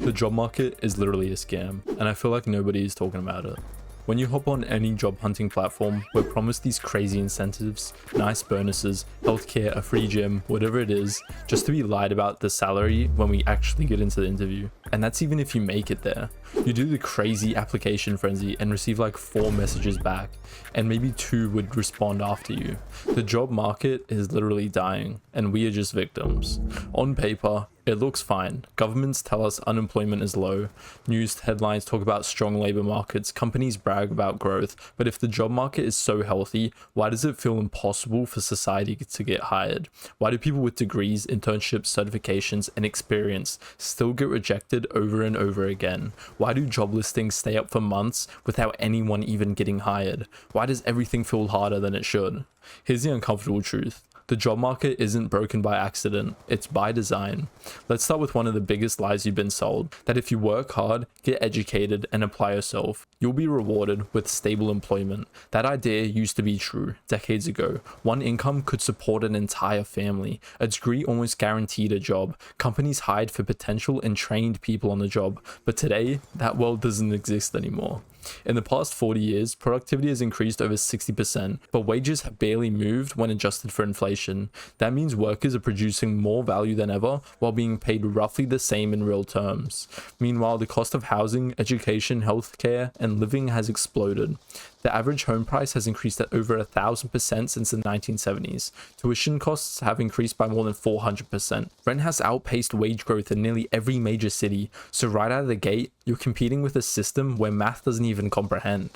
The job market is literally a scam, and I feel like nobody is talking about it. When you hop on any job hunting platform, we're promised these crazy incentives, nice bonuses, healthcare, a free gym, whatever it is, just to be lied about the salary when we actually get into the interview. And that's even if you make it there. You do the crazy application frenzy and receive like 4 messages back, and maybe 2 would respond after you. The job market is literally dying, and we are just victims. On paper, it looks fine. Governments tell us unemployment is low. News headlines talk about strong labor markets. Companies brag about growth. But if the job market is so healthy, why does it feel impossible for society to get hired? Why do people with degrees, internships, certifications, and experience still get rejected over and over again? Why do job listings stay up for months without anyone even getting hired? Why does everything feel harder than it should? Here's the uncomfortable truth. The job market isn't broken by accident, it's by design. Let's start with one of the biggest lies you've been sold, that if you work hard, get educated, and apply yourself, you'll be rewarded with stable employment. That idea used to be true decades ago. One income could support an entire family. A degree almost guaranteed a job. Companies hired for potential and trained people on the job. But today, that world doesn't exist anymore. In the past 40 years, productivity has increased over 60%, but wages have barely moved when adjusted for inflation. That means workers are producing more value than ever while being paid roughly the same in real terms. Meanwhile, the cost of housing, education, healthcare, and living has exploded. The average home price has increased at over 1,000% since the 1970s. Tuition costs have increased by more than 400%. Rent has outpaced wage growth in nearly every major city, so right out of the gate, you're competing with a system where math doesn't even comprehend.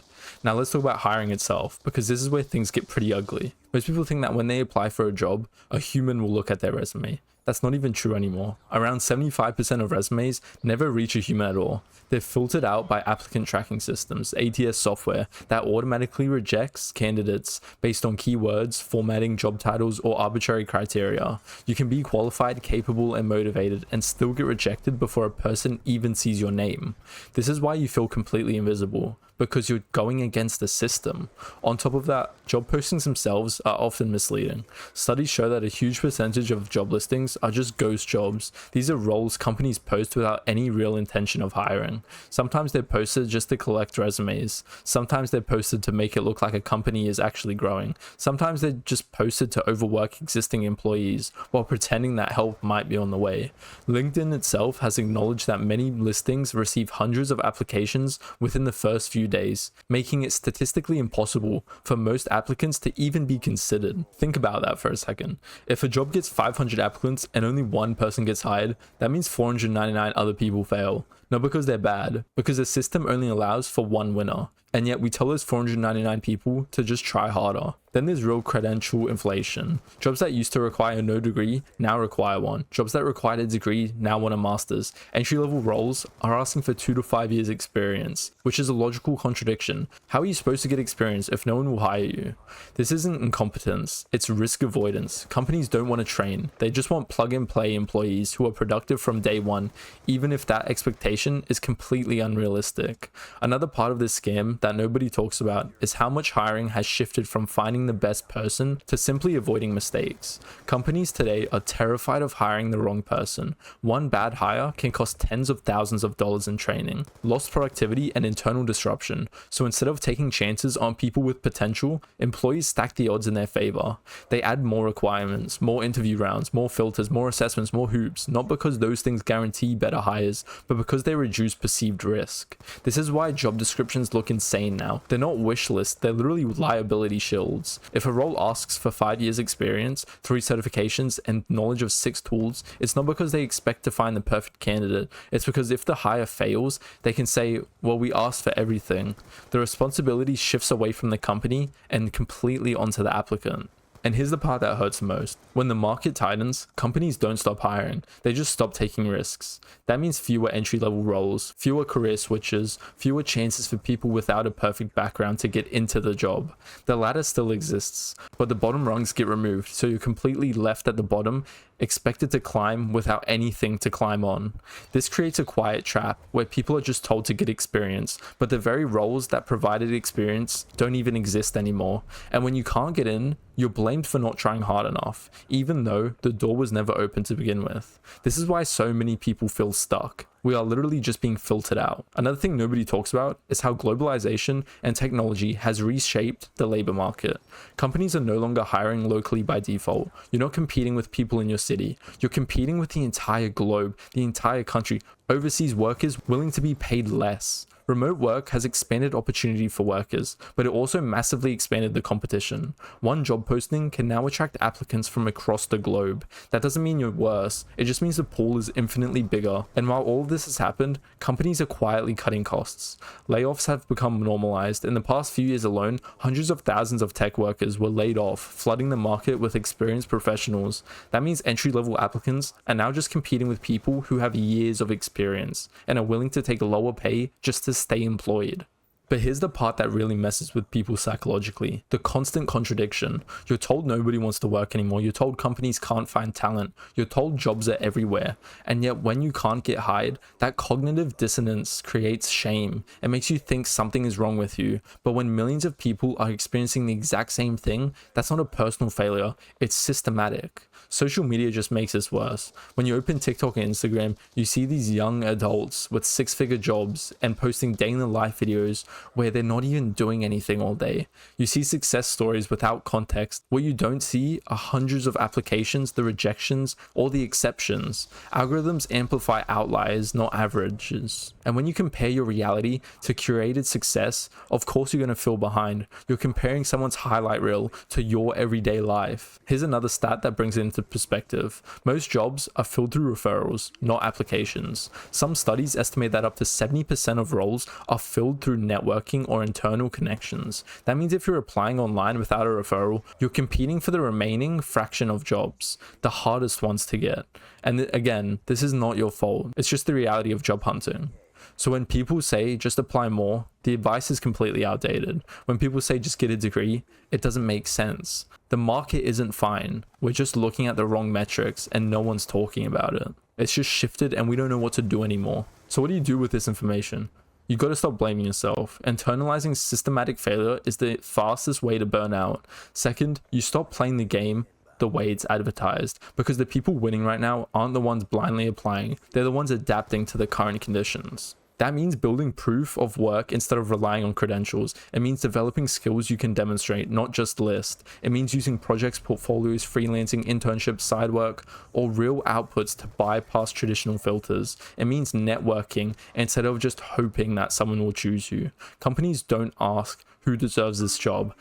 Now let's talk about hiring itself, because this is where things get pretty ugly. Most people think that when they apply for a job, a human will look at their resume. That's not even true anymore. Around 75% of resumes never reach a human at all. They're filtered out by applicant tracking systems, ATS software, that automatically rejects candidates based on keywords, formatting, job titles, or arbitrary criteria. You can be qualified, capable, and motivated and still get rejected before a person even sees your name. This is why you feel completely invisible, because you're going against the system. On top of that, job postings themselves are often misleading. Studies show that a huge percentage of job listings are just ghost jobs. These are roles companies post without any real intention of hiring. Sometimes they're posted just to collect resumes. Sometimes they're posted to make it look like a company is actually growing. Sometimes they're just posted to overwork existing employees while pretending that help might be on the way. LinkedIn itself has acknowledged that many listings receive hundreds of applications within the first few days, making it statistically impossible for most applicants to even be considered. Think about that for a second. If a job gets 500 applicants and only 1 person gets hired, that means 499 other people fail. Not because they're bad, because the system only allows for 1 winner. And yet we tell those 499 people to just try harder. Then there's real credential inflation. Jobs that used to require no degree now require one. Jobs that required a degree now want a master's. Entry-level roles are asking for 2 to 5 years experience, which is a logical contradiction. How are you supposed to get experience if no one will hire you? This isn't incompetence, it's risk avoidance. Companies don't want to train. They just want plug-and-play employees who are productive from day one, even if that expectation is completely unrealistic. Another part of this scam that nobody talks about is how much hiring has shifted from finding the best person to simply avoiding mistakes. Companies today are terrified of hiring the wrong person. One bad hire can cost tens of thousands of dollars in training, lost productivity, and internal disruption. So instead of taking chances on people with potential, employees stack the odds in their favor. They add more requirements, more interview rounds, more filters, more assessments, more hoops, not because those things guarantee better hires, but because they reduce perceived risk. This is why job descriptions look insane now. They're not wish lists, they're literally liability shields. If a role asks for 5 years experience, 3 certifications, and knowledge of 6 tools, it's not because they expect to find the perfect candidate. It's because if the hire fails, they can say, well, we asked for everything. The responsibility shifts away from the company and completely onto the applicant. And here's the part that hurts the most. When the market tightens, companies don't stop hiring. They just stop taking risks. That means fewer entry-level roles, fewer career switches, fewer chances for people without a perfect background to get into the job. The ladder still exists, but the bottom rungs get removed, so you're completely left at the bottom, expected to climb without anything to climb on. This creates a quiet trap where people are just told to get experience, but the very roles that provided experience don't even exist anymore. And when you can't get in, you're blamed for not trying hard enough, even though the door was never open to begin with. This is why so many people feel stuck. We are literally just being filtered out. Another thing nobody talks about is how globalization and technology has reshaped the labor market. Companies are no longer hiring locally by default. You're not competing with people in your city. You're competing with the entire globe, the entire country. Overseas workers willing to be paid less. Remote work has expanded opportunity for workers, but it also massively expanded the competition. One job posting can now attract applicants from across the globe. That doesn't mean you're worse, it just means the pool is infinitely bigger. And while all of this has happened, companies are quietly cutting costs. Layoffs have become normalized. In the past few years alone, hundreds of thousands of tech workers were laid off, flooding the market with experienced professionals. That means entry-level applicants are now just competing with people who have years of experience and are willing to take lower pay just to stay employed. But here's the part that really messes with people psychologically. The constant contradiction. You're told nobody wants to work anymore. You're told companies can't find talent. You're told jobs are everywhere. And yet when you can't get hired, that cognitive dissonance creates shame. It makes you think something is wrong with you. But when millions of people are experiencing the exact same thing, that's not a personal failure. It's systematic. Social media just makes this worse. When you open TikTok and Instagram, you see these young adults with six-figure jobs and posting day-in-the-life videos where they're not even doing anything all day. You see success stories without context. What you don't see are hundreds of applications, the rejections, or the exceptions. Algorithms amplify outliers, not averages. And when you compare your reality to curated success, of course you're going to feel behind. You're comparing someone's highlight reel to your everyday life. Here's another stat that brings it into perspective. Most jobs are filled through referrals, not applications. Some studies estimate that up to 70% of roles are filled through networking or internal connections. That means if you're applying online without a referral, you're competing for the remaining fraction of jobs, the hardest ones to get. And again, this is not your fault. It's just the reality of job hunting. So when people say just apply more, the advice is completely outdated. When people say just get a degree, it doesn't make sense. The market isn't fine. We're just looking at the wrong metrics and no one's talking about it. It's just shifted and we don't know what to do anymore. So what do you do with this information? You got to stop blaming yourself. Internalizing systematic failure is the fastest way to burn out. Second, you stop playing the game the way it's advertised, because the people winning right now aren't the ones blindly applying. They're the ones adapting to the current conditions. That means building proof of work instead of relying on credentials. It means developing skills you can demonstrate, not just list. It means using projects, portfolios, freelancing, internships, side work, or real outputs to bypass traditional filters. It means networking instead of just hoping that someone will choose you. Companies don't ask who deserves this job.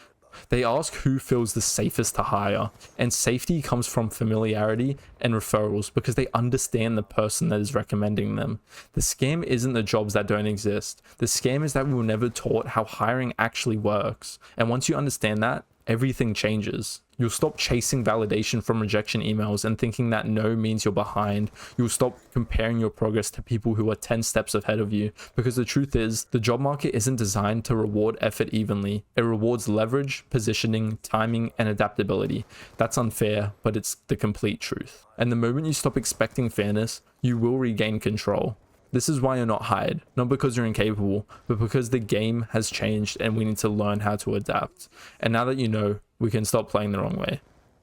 They ask who feels the safest to hire, and safety comes from familiarity and referrals because they understand the person that is recommending them. The scam isn't the jobs that don't exist. The scam is that we were never taught how hiring actually works. And once you understand that, everything changes. You'll stop chasing validation from rejection emails and thinking that no means you're behind. You'll stop comparing your progress to people who are 10 steps ahead of you, because the truth is, the job market isn't designed to reward effort evenly. It rewards leverage, positioning, timing, and adaptability. That's unfair, but it's the complete truth. And the moment you stop expecting fairness, you will regain control. This is why you're not hired, not because you're incapable, but because the game has changed and we need to learn how to adapt. And now that you know, we can stop playing the wrong way.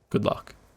Good luck.